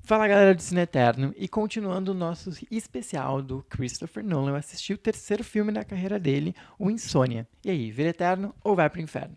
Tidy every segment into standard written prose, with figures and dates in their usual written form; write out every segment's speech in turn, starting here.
Fala galera do Cine Eterno, e continuando o nosso especial do Christopher Nolan, eu assisti o terceiro filme da carreira dele, o Insônia. E aí, vira eterno ou vai pro inferno?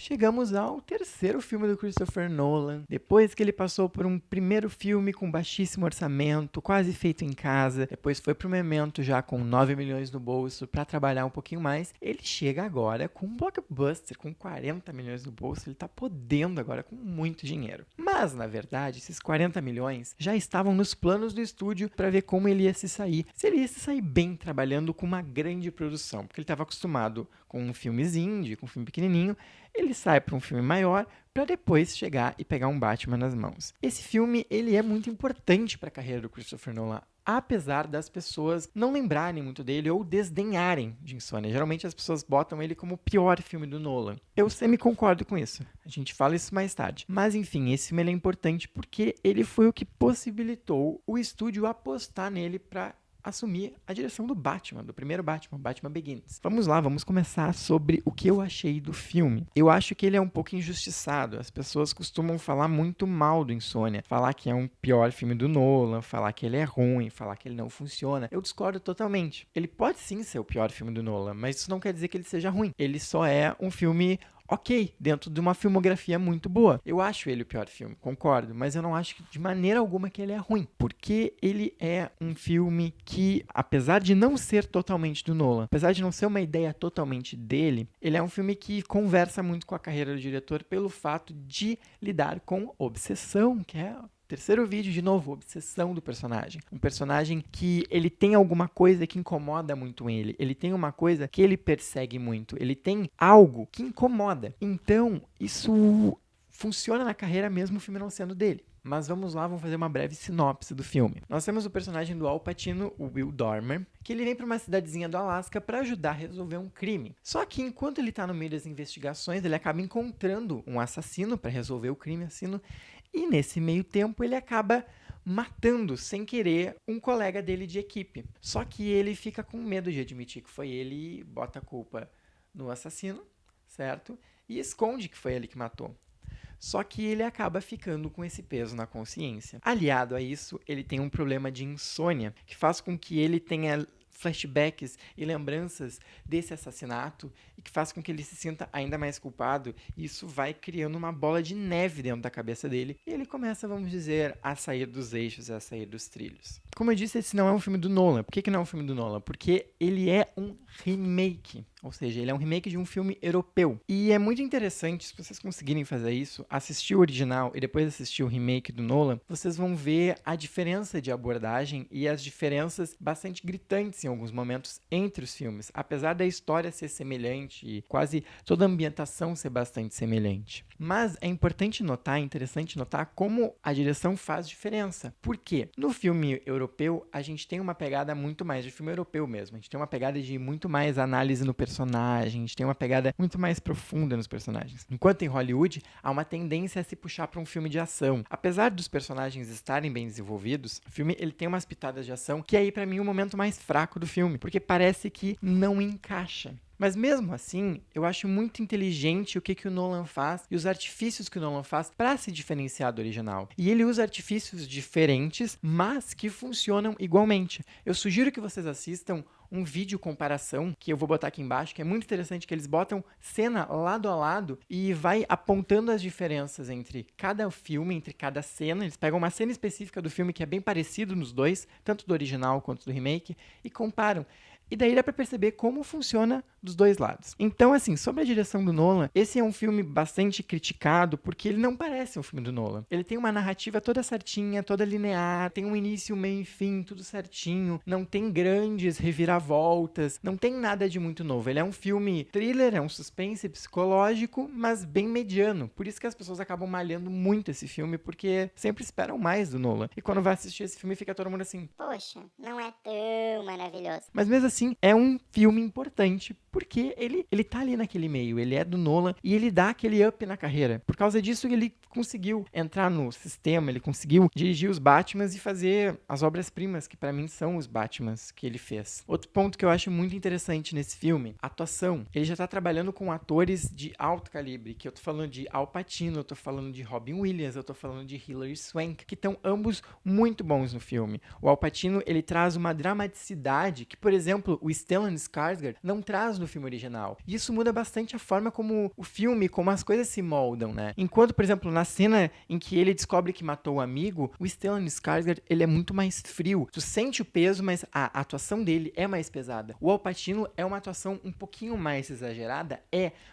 Chegamos ao terceiro filme do Christopher Nolan, depois que ele passou por um primeiro filme com baixíssimo orçamento, quase feito em casa, depois foi pro Memento já com 9 milhões no bolso para trabalhar um pouquinho mais, ele chega agora com um blockbuster com 40 milhões no bolso, ele tá podendo agora com muito dinheiro. Mas, na verdade, esses 40 milhões já estavam nos planos do estúdio para ver como ele ia se sair, se ele ia se sair bem trabalhando com uma grande produção, porque ele estava acostumado com filmes indie, com um filme pequenininho, ele sai para um filme maior para depois chegar e pegar um Batman nas mãos. Esse filme ele é muito importante para a carreira do Christopher Nolan, apesar das pessoas não lembrarem muito dele ou desdenharem de Insônia. Geralmente as pessoas botam ele como o pior filme do Nolan. Eu sempre concordo com isso. A gente fala isso mais tarde. Mas enfim, esse filme ele é importante porque ele foi o que possibilitou o estúdio apostar nele para assumir a direção do Batman, do primeiro Batman, Batman Begins. Vamos lá, vamos começar sobre o que eu achei do filme. Eu acho que ele é um pouco injustiçado. As pessoas costumam falar muito mal do Insônia, falar que é um pior filme do Nolan, falar que ele é ruim, falar que ele não funciona. Eu discordo totalmente. Ele pode sim ser o pior filme do Nolan, mas isso não quer dizer que ele seja ruim. Ele só é um filme ok, dentro de uma filmografia muito boa. Eu acho ele o pior filme, concordo, mas eu não acho que de maneira alguma que ele é ruim, porque ele é um filme que, apesar de não ser totalmente do Nolan, apesar de não ser uma ideia totalmente dele, ele é um filme que conversa muito com a carreira do diretor pelo fato de lidar com obsessão, que é terceiro vídeo, de novo, obsessão do personagem. Um personagem que ele tem alguma coisa que incomoda muito ele. Ele tem uma coisa que ele persegue muito. Ele tem algo que incomoda. Então, isso funciona na carreira mesmo o filme não sendo dele. Mas vamos lá, vamos fazer uma breve sinopse do filme. Nós temos o personagem do Al Pacino, o Will Dormer, que ele vem para uma cidadezinha do Alasca para ajudar a resolver um crime. Só que enquanto ele está no meio das investigações, ele acaba encontrando um assassino para resolver o crime, e nesse meio tempo ele acaba matando, sem querer, um colega dele de equipe. Só que ele fica com medo de admitir que foi ele e bota a culpa no assassino, certo? E esconde que foi ele que matou. Só que ele acaba ficando com esse peso na consciência. Aliado a isso, ele tem um problema de insônia, que faz com que ele tenha flashbacks e lembranças desse assassinato e que faz com que ele se sinta ainda mais culpado, e isso vai criando uma bola de neve dentro da cabeça dele e ele começa, vamos dizer, a sair dos eixos, a sair dos trilhos. Como eu disse, esse não é um filme do Nolan. Por que não é um filme do Nolan? Porque ele é um remake, ou seja, ele é um remake de um filme europeu. E é muito interessante, se vocês conseguirem fazer isso, assistir o original e depois assistir o remake do Nolan, vocês vão ver a diferença de abordagem e as diferenças bastante gritantes em alguns momentos entre os filmes, apesar da história ser semelhante e quase toda a ambientação ser bastante semelhante. Mas é importante notar, é interessante notar como a direção faz diferença. Por quê? No filme europeu, a gente tem uma pegada muito mais de filme europeu mesmo. A gente tem uma pegada de muito mais análise no personagem, a gente tem uma pegada muito mais profunda nos personagens. Enquanto em Hollywood, há uma tendência a se puxar para um filme de ação. Apesar dos personagens estarem bem desenvolvidos, o filme ele tem umas pitadas de ação que é aí para mim o momento mais fraco do filme, porque parece que não encaixa. Mas mesmo assim, eu acho muito inteligente o que o Nolan faz e os artifícios que o Nolan faz para se diferenciar do original. E ele usa artifícios diferentes, mas que funcionam igualmente. Eu sugiro que vocês assistam um vídeo comparação, que eu vou botar aqui embaixo, que é muito interessante, que eles botam cena lado a lado e vai apontando as diferenças entre cada filme, entre cada cena. Eles pegam uma cena específica do filme que é bem parecido nos dois, tanto do original quanto do remake, e comparam. E daí dá pra perceber como funciona dos dois lados. Então, assim, sobre a direção do Nolan, esse é um filme bastante criticado porque ele não parece um filme do Nolan. Ele tem uma narrativa toda certinha, toda linear, tem um início, meio e fim, tudo certinho, não tem grandes reviravoltas, não tem nada de muito novo. Ele é um filme thriller, é um suspense psicológico, mas bem mediano. Por isso que as pessoas acabam malhando muito esse filme, porque sempre esperam mais do Nolan. E quando vai assistir esse filme, fica todo mundo assim, Poxa, não é tão maravilhoso. mas mesmo assim, é um filme importante, porque ele tá ali naquele meio, ele é do Nolan e ele dá aquele up na carreira. Por causa disso, ele conseguiu entrar no sistema, ele conseguiu dirigir os Batmans e fazer as obras-primas, que pra mim são os Batmans que ele fez. Outro ponto que eu acho muito interessante nesse filme, a atuação. Ele já tá trabalhando com atores de alto calibre, que eu tô falando de Al Pacino, eu tô falando de Robin Williams, eu tô falando de Hilary Swank, que estão ambos muito bons no filme. O Al Pacino, ele traz uma dramaticidade que, por exemplo, o Stellan Skarsgård não traz no filme original. E isso muda bastante a forma como o filme, como as coisas se moldam, né? Enquanto, por exemplo, na cena em que ele descobre que matou o amigo, o Stellan Skarsgård, ele é muito mais frio. Tu sente o peso, mas a atuação dele é mais pesada. O Al Pacino é uma atuação um pouquinho mais exagerada,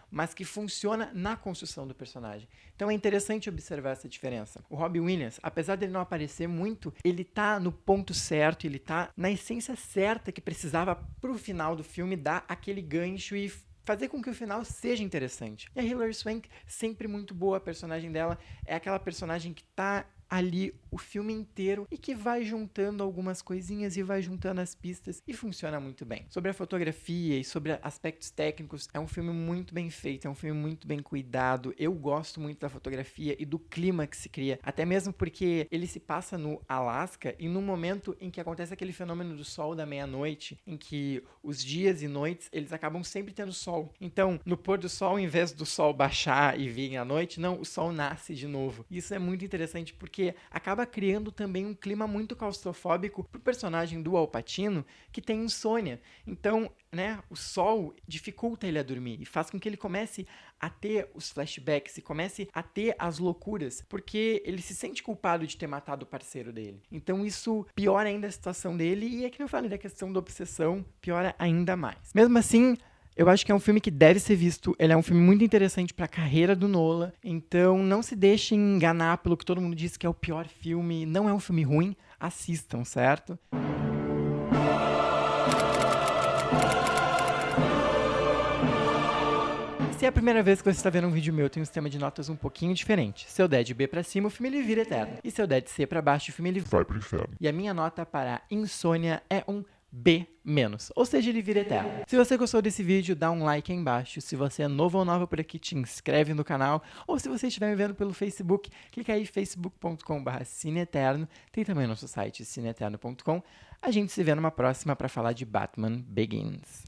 mas que funciona na construção do personagem. Então é interessante observar essa diferença. O Robin Williams, apesar dele não aparecer muito, ele tá no ponto certo, ele tá na essência certa que precisava pro final do filme dar aquele gancho e fazer com que o final seja interessante. E a Hilary Swank, sempre muito boa, a personagem dela é aquela personagem que tá ali o filme inteiro e que vai juntando algumas coisinhas e vai juntando as pistas e funciona muito bem. Sobre a fotografia e sobre aspectos técnicos, é um filme muito bem feito, é um filme muito bem cuidado. Eu gosto muito da fotografia e do clima que se cria, até mesmo porque ele se passa no Alasca e no momento em que acontece aquele fenômeno do sol da meia-noite, em que os dias e noites, eles acabam sempre tendo sol. Então, no pôr do sol, em vez do sol baixar e vir à noite, não, o sol nasce de novo. Isso é muito interessante porque acaba criando também um clima muito claustrofóbico pro personagem do Al Pacino, que tem insônia. Então, né, o sol dificulta ele a dormir e faz com que ele comece a ter os flashbacks e comece a ter as loucuras, porque ele se sente culpado de ter matado o parceiro dele. Então isso piora ainda a situação dele e é que eu falei da questão da obsessão, piora ainda mais. Mesmo assim, eu acho que é um filme que deve ser visto, ele é um filme muito interessante para a carreira do Nolan, então não se deixem enganar pelo que todo mundo diz que é o pior filme, não é um filme ruim, assistam, certo? Se é a primeira vez que você está vendo um vídeo meu, tem um sistema de notas um pouquinho diferente. Se eu der de B pra cima, o filme ele vira eterno. E se eu der de C pra baixo, o filme ele vai pro inferno. E a minha nota para Insônia é um B-, ou seja, ele vira eterno. Se você gostou desse vídeo, dá um like aí embaixo. Se você é novo ou nova por aqui, te inscreve no canal. Ou se você estiver me vendo pelo Facebook, clica aí facebook.com/cineeterno. Tem também o nosso site cineeterno.com. A gente se vê numa próxima para falar de Batman Begins.